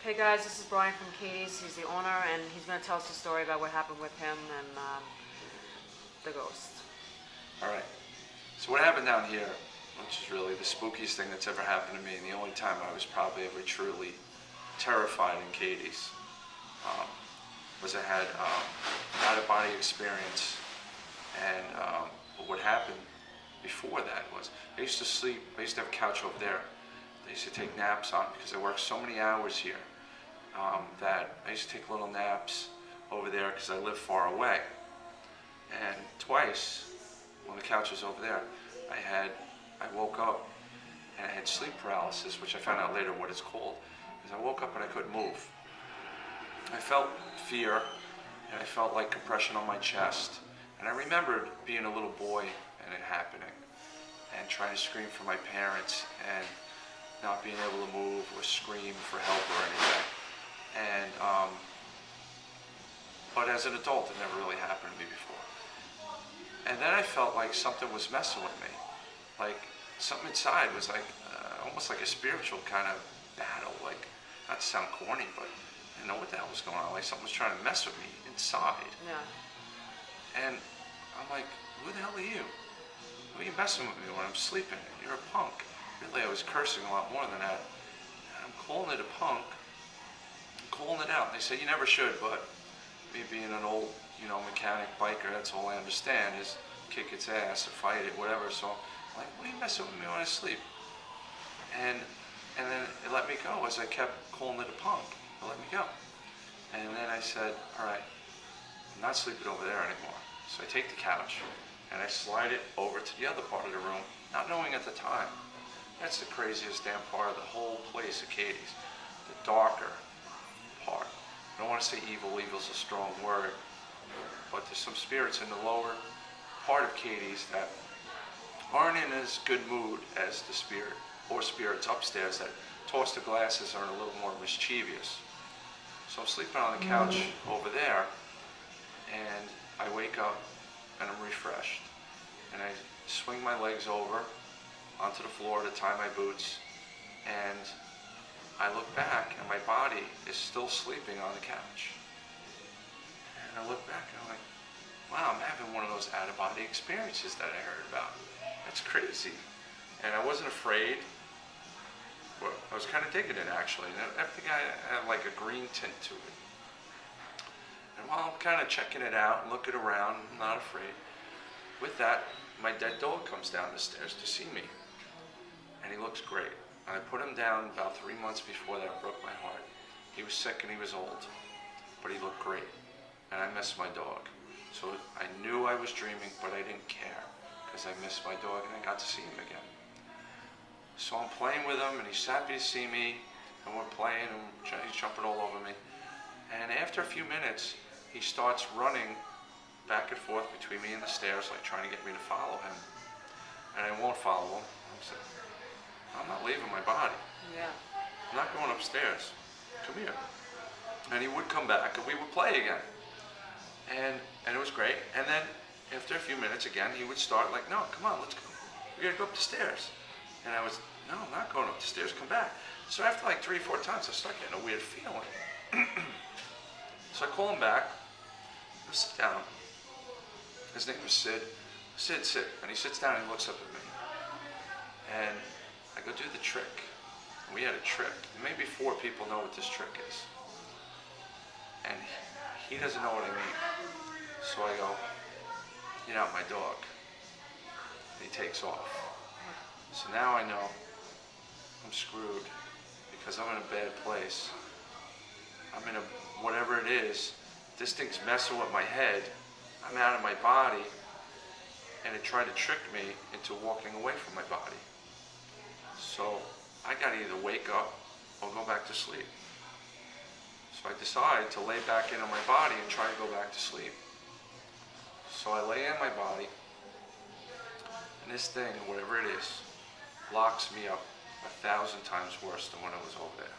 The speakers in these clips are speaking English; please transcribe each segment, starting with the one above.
Hey guys, this is Brian from Katie's. He's the owner, and he's going to tell us the story about what happened with him and the ghost. All right. So what happened down here, which is really the spookiest thing that's ever happened to me, and the only time I was probably ever truly terrified in Katie's, was I had an out-of-body experience. And but what happened before that was I used to sleep. I used to have a couch over there. I used to take naps on because I worked so many hours here that I used to take little naps over there because I live far away. And twice, when the couch was over there, I woke up and I had sleep paralysis, which I found out later what it's called. Because I woke up and I couldn't move. I felt fear and I felt like compression on my chest. And I remembered being a little boy and it happening and trying to scream for my parents and not being able to move or scream for help or anything. And but as an adult, it never really happened to me before. And then I felt like something was messing with me. Like something inside was like almost like a spiritual kind of battle. Like, not to sound corny, but I didn't know what the hell was going on. Like something was trying to mess with me inside. Yeah. And I'm like, who the hell are you? Why are you messing with me when I'm sleeping? You're a punk. Really, I was cursing a lot more than that. And I'm calling it a punk. I'm calling it out. And they say, you never should, but me being an old, mechanic biker, that's all I understand is kick its ass or fight it, whatever. So I'm like, why are you messing with me when I sleep? And then it let me go as I kept calling it a punk. It let me go. And then I said, all right, I'm not sleeping over there anymore. So I take the couch and I slide it over to the other part of the room, not knowing at the time. That's the craziest damn part of the whole place at Katie's. The darker part. I don't want to say evil, evil's a strong word, but there's some spirits in the lower part of Katie's that aren't in as good mood as the spirit or spirits upstairs that toss the glasses are a little more mischievous. So I'm sleeping on the couch over there and I wake up and I'm refreshed. And I swing my legs over onto the floor to tie my boots, and I look back and my body is still sleeping on the couch. And I look back and I'm like, wow, I'm having one of those out-of-body experiences that I heard about. That's crazy. And I wasn't afraid. Well, I was kind of digging it actually. And everything had like a green tint to it. And while I'm kind of checking it out and looking around, I'm not afraid. With that, my dead dog comes down the stairs to see me. And he looks great. And I put him down about 3 months before that. Broke my heart. He was sick and he was old, but he looked great. And I missed my dog. So I knew I was dreaming, but I didn't care because I missed my dog and I got to see him again. So I'm playing with him and he's happy to see me and we're playing and he's jumping all over me. And after a few minutes, he starts running back and forth between me and the stairs, like trying to get me to follow him. And I won't follow him. I'm not leaving my body. Yeah. I'm not going upstairs. Come here. And he would come back and we would play again. And it was great. And then after a few minutes again, he would start like, no, come on, let's go. We gotta go up the stairs. And I was, no, I'm not going up the stairs, come back. So after like 3 or 4 times, I start getting a weird feeling. So I call him back. I sit down. His name was Sid. Sid, sit. And he sits down and he looks up at me. And I go do the trick. We had a trick. Maybe 4 people know what this trick is. And he doesn't know what I mean. So I go, get out my dog. And he takes off. So now I know I'm screwed because I'm in a bad place. I'm in a, whatever it is, this thing's messing with my head. I'm out of my body. And it tried to trick me into walking away from my body. So I gotta either wake up or go back to sleep. So I decide to lay back into my body and try to go back to sleep. So I lay in my body, and this thing, whatever it is, locks me up 1,000 times worse than when I was over there.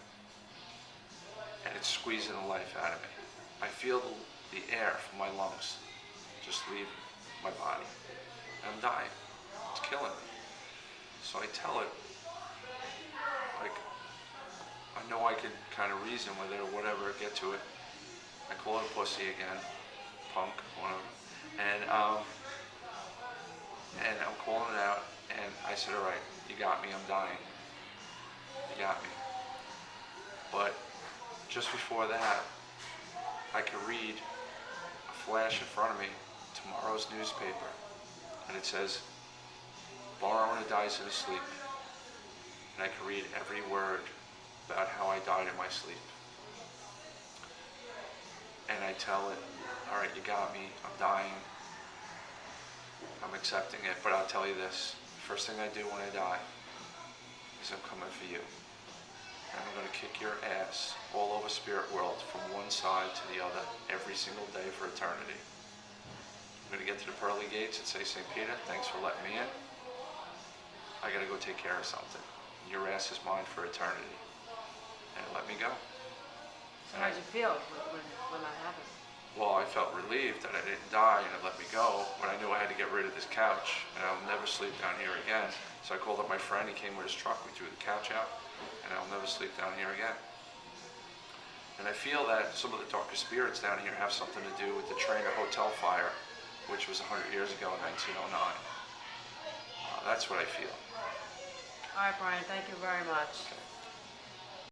And it's squeezing the life out of me. I feel the air from my lungs just leaving my body. And I'm dying. It's killing me. So I tell it, like, know I could kind of reason with it or whatever, get to it. I call it a pussy again, punk, one of them, and I'm calling it out, and I said, all right, you got me, I'm dying. You got me. But just before that, I could read a flash in front of me, tomorrow's newspaper, and it says, bar owner dies in his sleep. And I could read every word about how I died in my sleep. And I tell it, all right, you got me, I'm dying, I'm accepting it, but I'll tell you this, first thing I do when I die is I'm coming for you. And I'm going to kick your ass all over spirit world from one side to the other every single day for eternity. I'm going to get to the pearly gates and say, St. Peter, thanks for letting me in. I got to go take care of something. Your ass is mine for eternity. And let me go. So how did you feel when that happened? Well, I felt relieved that I didn't die and it let me go, but I knew I had to get rid of this couch, and I'll never sleep down here again. So I called up my friend, he came with his truck, we threw the couch out, and I'll never sleep down here again. And I feel that some of the darker spirits down here have something to do with the Trainer Hotel fire, which was 100 years ago in 1909. That's what I feel. All right, Brian, thank you very much. Okay.